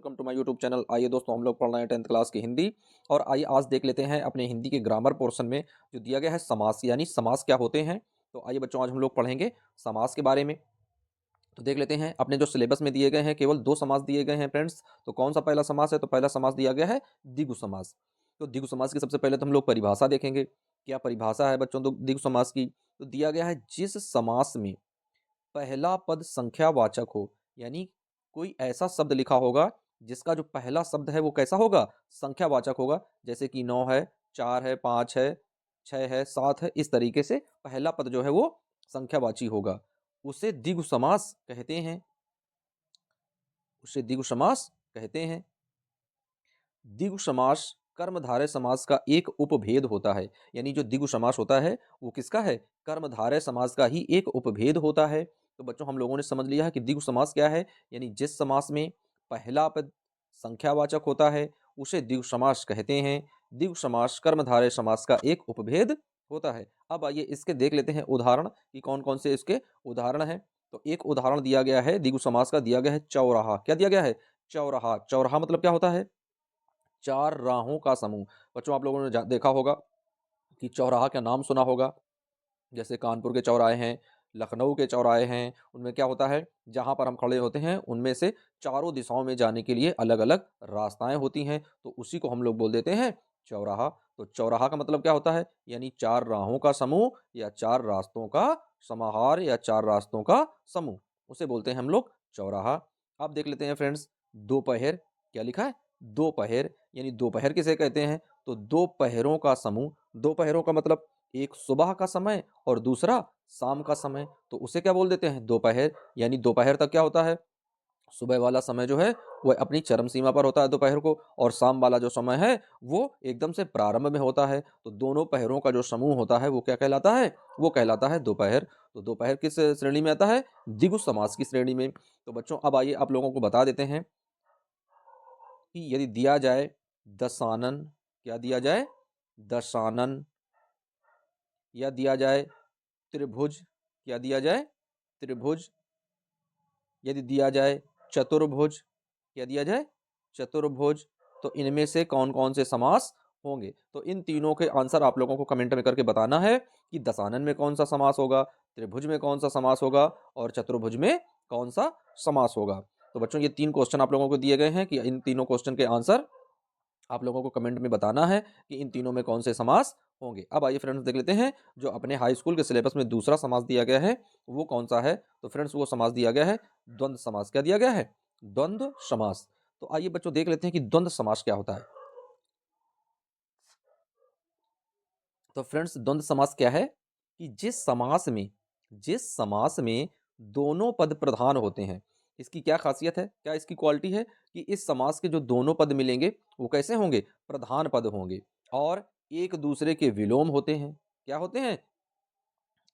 Welcome to my YouTube channel. आइए दोस्तों, हम लोग पढ़ रहे हैं 10th क्लास की हिंदी। और आइए आज देख लेते हैं अपने हिंदी के ग्रामर पोर्शन में जो दिया गया है समास, यानी समास क्या होते हैं। तो आइए बच्चों, आज हम लोग पढ़ेंगे समास के बारे में। तो देख लेते हैं, अपने जो सिलेबस में दिए गए हैं केवल 2 समास दिए गए हैं फ्रेंड्स। तो कौन सा पहला समास है? तो पहला समास दिया गया है द्विगु समास। तो द्विगु समास की सबसे पहले तो हम लोग परिभाषा देखेंगे। क्या परिभाषा है बच्चों तो द्विगु समास की? तो दिया गया है जिस समास में पहला पद संख्यावाचक हो, यानी कोई ऐसा शब्द लिखा होगा जिसका जो पहला शब्द है वो कैसा होगा? संख्यावाचक होगा। जैसे कि 9 है, 4 है, 5 है, 6 है, 7 है, इस तरीके से पहला पद जो है वो संख्यावाची होगा। उसे द्विगु समास कहते हैं। उसे द्विगु समास कहते हैं। द्विगु समास कर्मधारय समास का एक उपभेद होता है। यानी जो द्विगु समास होता है वो किसका है? कर्मधारय समास का ही एक उपभेद होता है। तो बच्चों, हम लोगों ने समझ लिया है कि द्विगु समास क्या है। यानी जिस समास में पहला पद संख्यावाचक होता है उसे द्विगु समास कहते हैं। द्विगु समास कर्मधारय समास का एक उपभेद होता है। अब आइए इसके देख लेते हैं उदाहरण कि कौन कौन से इसके उदाहरण हैं। तो एक उदाहरण दिया गया है द्विगु समास का, दिया गया है चौराहा। क्या दिया गया है? चौराहा। चौराहा मतलब क्या होता है? 4 राहों का समूह। बच्चों, आप लोगों ने देखा होगा कि चौराहा का नाम सुना होगा। जैसे कानपुर के चौराहे हैं, लखनऊ के चौराहे हैं, उनमें क्या होता है, जहाँ पर हम खड़े होते हैं उनमें से चारों दिशाओं में जाने के लिए अलग अलग रास्ताएं होती हैं। तो उसी को हम लोग बोल देते हैं चौराहा। तो चौराहा का मतलब क्या होता है? यानी 4 राहों का समूह या 4 रास्तों का समाहार या 4 रास्तों का समूह, उसे बोलते हैं हम लोग चौराहा। अब देख लेते हैं फ्रेंड्स, दोपहर। क्या लिखा है? दोपहर। यानी दोपहर किसे कहते हैं? तो दो पहरों का समूह। दोपहरों का मतलब एक सुबह का समय और दूसरा शाम का समय, तो उसे क्या बोल देते हैं? दोपहर। यानी दोपहर तक क्या होता है? सुबह वाला समय जो है वह अपनी चरम सीमा पर होता है दोपहर को, और शाम वाला जो समय है वो एकदम से प्रारंभ में होता है। तो दोनों पहरों का जो समूह होता है वो क्या कहलाता है? वो कहलाता है दोपहर। तो दोपहर किस श्रेणी में आता है? द्विगु समास की श्रेणी में। तो बच्चों, अब आइए आप लोगों को बता देते हैं कि यदि दिया जाए दशानन। क्या दिया जाए? दशानन। या दिया जाए त्रिभुज। क्या दिया जाए? त्रिभुज। यदि दिया जाए चतुर्भुज। क्या दिया जाए? चतुर्भुज। तो इनमें से कौन कौन से समास होंगे? तो इन तीनों के आंसर आप लोगों को कमेंट में करके बताना है कि दशानन में कौन सा समास होगा, त्रिभुज में कौन सा समास होगा और चतुर्भुज में कौन सा समास होगा। तो बच्चों, ये 3 क्वेश्चन आप लोगों को दिए गए हैं कि इन तीनों क्वेश्चन के आंसर आप लोगों को कमेंट में बताना है कि इन तीनों में कौन से समास होंगे। अब आइए फ्रेंड्स देख लेते हैं जो अपने हाई स्कूल के सिलेबस में दूसरा समास दिया गया है वो कौन सा है। तो फ्रेंड्स, वो समास दिया गया है द्वंद्व समास। क्या दिया गया है? द्वंद्व समास। तो आइए बच्चों देख लेते हैं कि द्वंद्व समास क्या होता है। तो फ्रेंड्स, द्वंद्व समास क्या है कि जिस समास में दोनों पद प्रधान होते हैं। इसकी क्या खासियत है, क्या इसकी क्वालिटी है कि इस समास के जो दोनों पद मिलेंगे वो कैसे होंगे? प्रधान पद होंगे और एक दूसरे के विलोम होते हैं। क्या होते हैं?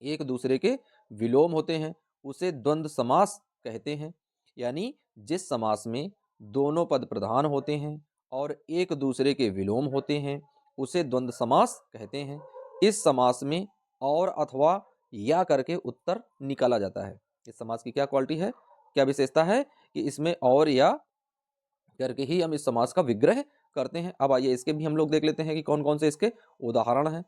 एक दूसरे के विलोम होते हैं, उसे द्वंद्व समास कहते हैं। यानी जिस समास में दोनों पद प्रधान होते हैं और एक दूसरे के विलोम होते हैं उसे द्वंद्व समास कहते हैं। इस समास में और अथवा या करके उत्तर निकाला जाता है। इस समास की क्या क्वालिटी है, क्या विशेषता है कि इसमें और या करके ही हम इस समास का विग्रह करते हैं। अब आइए इसके भी हम लोग देख लेते हैं कि कौन कौन से इसके उदाहरण हैं।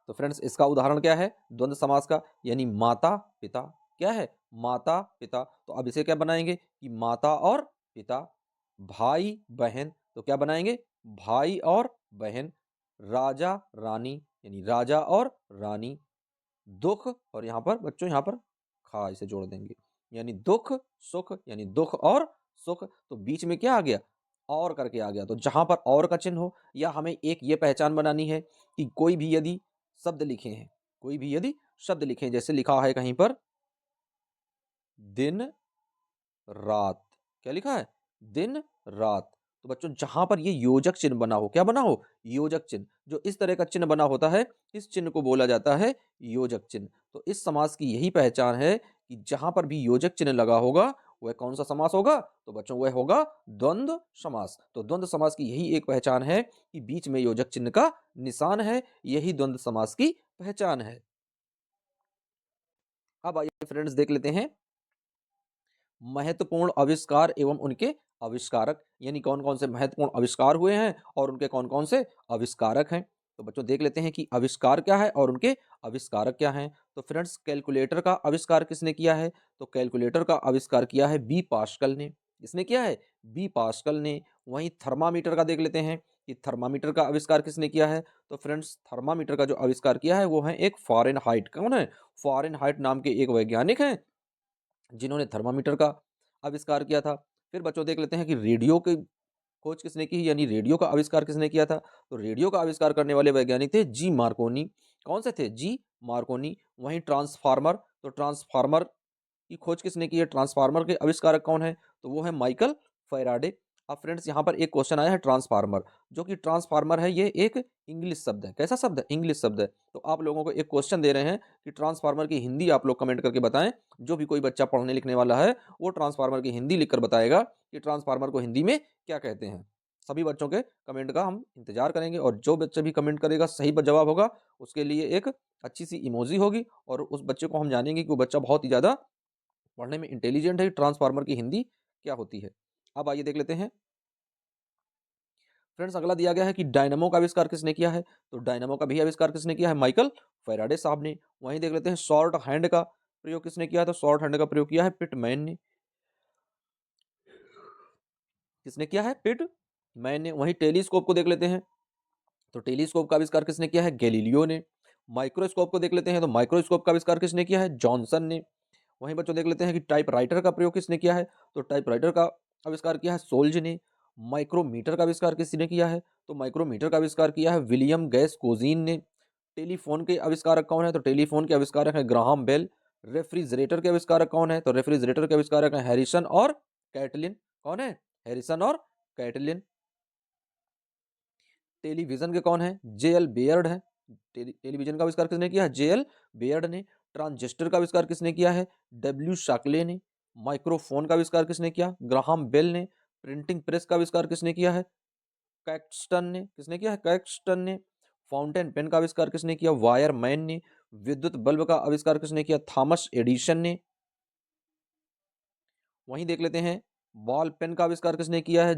तो फ्रेंड्स, इसका उदाहरण क्या है द्वंद्व समास का? यानी माता पिता। क्या है? माता पिता। तो अब इसे क्या बनाएंगे कि माता और पिता। भाई बहन, तो क्या बनाएंगे? भाई और बहन। राजा रानी, यानी राजा और रानी। दुख, और यहाँ पर बच्चों यहाँ पर खा इसे जोड़ देंगे, यानी दुख सुख, यानी दुख और सुख। तो बीच में क्या आ गया? और करके आ गया। तो जहां पर और का चिन्ह हो, या हमें एक ये पहचान बनानी है कि कोई भी यदि शब्द लिखे हैं, कोई भी यदि शब्द लिखे हैं, जैसे लिखा है कहीं पर दिन रात। क्या लिखा है? दिन रात। तो बच्चों, जहां पर ये योजक चिन्ह बना हो, क्या बना हो? योजक चिन्ह। जो इस तरह का चिन्ह बना होता है इस चिन्ह को बोला जाता है योजक चिन्ह। तो इस समास की यही पहचान है कि जहां पर भी योजक चिन्ह लगा होगा वह कौन सा समास होगा? तो बच्चों, वह होगा द्वंद्व समास। तो द्वंद्व समास की यही एक पहचान है कि बीच में योजक चिन्ह का निशान है, यही द्वंद्व समास की पहचान है। अब आइए फ्रेंड्स देख लेते हैं महत्वपूर्ण आविष्कार एवं उनके आविष्कारक, यानी कौन कौन से महत्वपूर्ण आविष्कार हुए हैं और उनके कौन कौन से आविष्कारक हैं। तो बच्चों देख लेते हैं कि आविष्कार क्या है और उनके आविष्कारक क्या हैं। तो फ्रेंड्स कैलकुलेटर का आविष्कार किसने किया है? तो कैलकुलेटर का आविष्कार किया है बी पास्कल ने। किसने किया है? बी पास्कल ने। वहीं थर्मामीटर का देख लेते हैं कि थर्मामीटर का आविष्कार किसने किया है। तो फ्रेंड्स थर्मामीटर का जो आविष्कार किया है वो है एक फ़ारेनहाइट। कौन है? फ़ारेनहाइट नाम के एक वैज्ञानिक हैं जिन्होंने थर्मामीटर का आविष्कार किया था। फिर बच्चों देख लेते हैं कि रेडियो की खोज किसने की, यानी रेडियो का आविष्कार किसने किया था। तो रेडियो का आविष्कार करने वाले वैज्ञानिक थे जी मार्कोनी। कौन से थे? जी मार्कोनी। वहीं ट्रांसफार्मर, तो ट्रांसफार्मर की खोज किसने की है? ट्रांसफार्मर के आविष्कारक कौन है? तो वो है माइकल फैराडे। अब फ्रेंड्स यहाँ पर एक क्वेश्चन आया है ट्रांसफार्मर, जो कि ट्रांसफार्मर है ये एक इंग्लिश शब्द है। कैसा शब्द है? इंग्लिश शब्द है। तो आप लोगों को एक क्वेश्चन दे रहे हैं कि ट्रांसफार्मर की हिंदी आप लोग कमेंट करके बताएं। जो भी कोई बच्चा पढ़ने लिखने वाला है वो ट्रांसफार्मर की हिंदी लिखकर बताएगा कि ट्रांसफार्मर को हिंदी में क्या कहते हैं। सभी बच्चों के कमेंट का हम इंतजार करेंगे और जो बच्चे भी कमेंट करेगा सही जवाब होगा उसके लिए एक अच्छी सी इमोजी होगी और उस बच्चे को हम जानेंगे कि वो बच्चा बहुत ही ज़्यादा पढ़ने में इंटेलिजेंट है। ट्रांसफार्मर की हिंदी क्या होती है? अब आइए देख लेते हैं फ्रेंड्स, अगला दिया गया है कि डायनामो का आविष्कार किसने किया है। तो डायनामो का भी आविष्कार किसने किया है? माइकल फैराडे साहब ने। वहीं देख लेते हैं शॉर्ट हैंड का प्रयोग किसने किया है। तो शॉर्ट हैंड का प्रयोग किया है पिटमैन ने। किसने किया है? पिटमैन ने। वहीं टेलीस्कोप को देख लेते हैं, तो टेलीस्कोप का आविष्कार किसने किया है? गैलीलियो ने। माइक्रोस्कोप को देख लेते हैं, तो माइक्रोस्कोप का आविष्कार किसने किया है? जॉनसन ने। वहीं बच्चों देख लेते हैं कि टाइपराइटर का प्रयोग किसने किया है। तो टाइपराइटर का आविष्कार किया है सोल्ज ने। माइक्रोमीटर का आविष्कार किसने किया है। तो माइक्रोमीटर का आविष्कार किया है विलियम गैस कोजीन ने। टेलीफोन के आविष्कारक कौन है। तो टेलीफोन के आविष्कारक है ग्राहम बेल। रेफ्रिजरेटर के आविष्कारक कौन है। तो रेफ्रिजरेटर के आविष्कारक है हैरिसन और कैटलिन। कौन है? हैरिसन और कैटलिन। टेलीविजन के कौन है? जेएल बेयर्ड है। टेलीविजन का आविष्कार किसने किया है? जेएल बेयर्ड ने। ट्रांजिस्टर का आविष्कार किसने किया है? डब्ल्यू शाकले ने। माइक्रोफोन का आविष्कार किसने किया? ग्राहम बेल ने। प्रिंटिंग प्रेस का आविष्कार किसने किया है? कैक्सटन ने। किसने किया है? कैक्सटन ने। फाउंटेन पेन का आविष्कार किसने किया? वायरमैन ने। विद्युत बल्ब का आविष्कार किसने किया? थॉमस एडिशन ने। वहीं देख लेते हैं बॉल पेन का आविष्कार किसने किया है।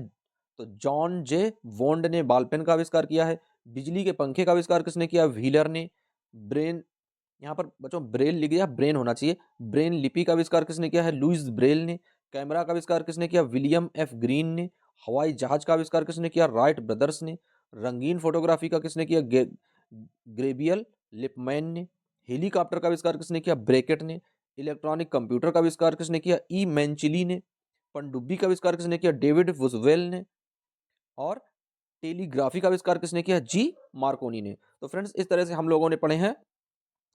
तो जॉन जे वोंड ने बॉल पेन का आविष्कार किया है। बिजली के पंखे का आविष्कार किसने किया? व्हीलर ने। ब्रेन, यहाँ पर बच्चों ब्रेल लिख दिया, ब्रेन होना चाहिए। ब्रेन लिपि का आविष्कार किसने किया है? लुइस ब्रेल ने। कैमरा का आविष्कार किसने किया? विलियम एफ ग्रीन ने। हवाई जहाज का आविष्कार किसने किया? राइट ब्रदर्स ने। रंगीन फोटोग्राफी का किसने किया? ग्रेबियल लिपमैन ने। हेलीकॉप्टर का आविष्कार किसने किया? ब्रेकेट ने। इलेक्ट्रॉनिक कंप्यूटर का आविष्कार किसने किया? ई मैंचिली ने। पनडुब्बी का आविष्कार किसने किया? डेविड वुजवेल ने। और टेलीग्राफी का आविष्कार किसने किया? जी मार्कोनी ने। तो फ्रेंड्स इस तरह से हम लोगों ने पढ़े हैं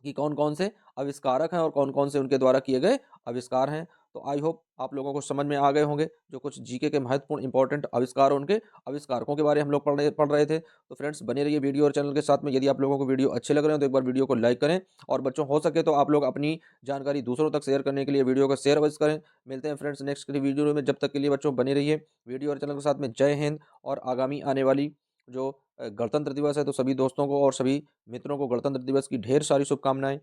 कि कौन कौन से आविष्कारक हैं और कौन कौन से उनके द्वारा किए गए आविष्कार हैं। तो आई होप आप लोगों को समझ में आ गए होंगे जो कुछ जीके के महत्वपूर्ण इंपॉर्टेंट आविष्कार और उनके आविष्कारकों के बारे में हम लोग पढ़ रहे थे। तो फ्रेंड्स बने रहिए वीडियो और चैनल के साथ में। यदि आप लोगों को वीडियो अच्छे लग रहे हैं तो एक बार वीडियो को लाइक करें और बच्चों हो सके तो आप लोग अपनी जानकारी दूसरों तक शेयर करने के लिए वीडियो को शेयर अवश्य करें। मिलते हैं फ्रेंड्स नेक्स्ट वीडियो में, जब तक के लिए बच्चों बने रहिए वीडियो और चैनल के साथ में। जय हिंद। और आगामी आने वाली जो गणतंत्र दिवस है तो सभी दोस्तों को और सभी मित्रों को गणतंत्र दिवस की ढेर सारी शुभकामनाएं।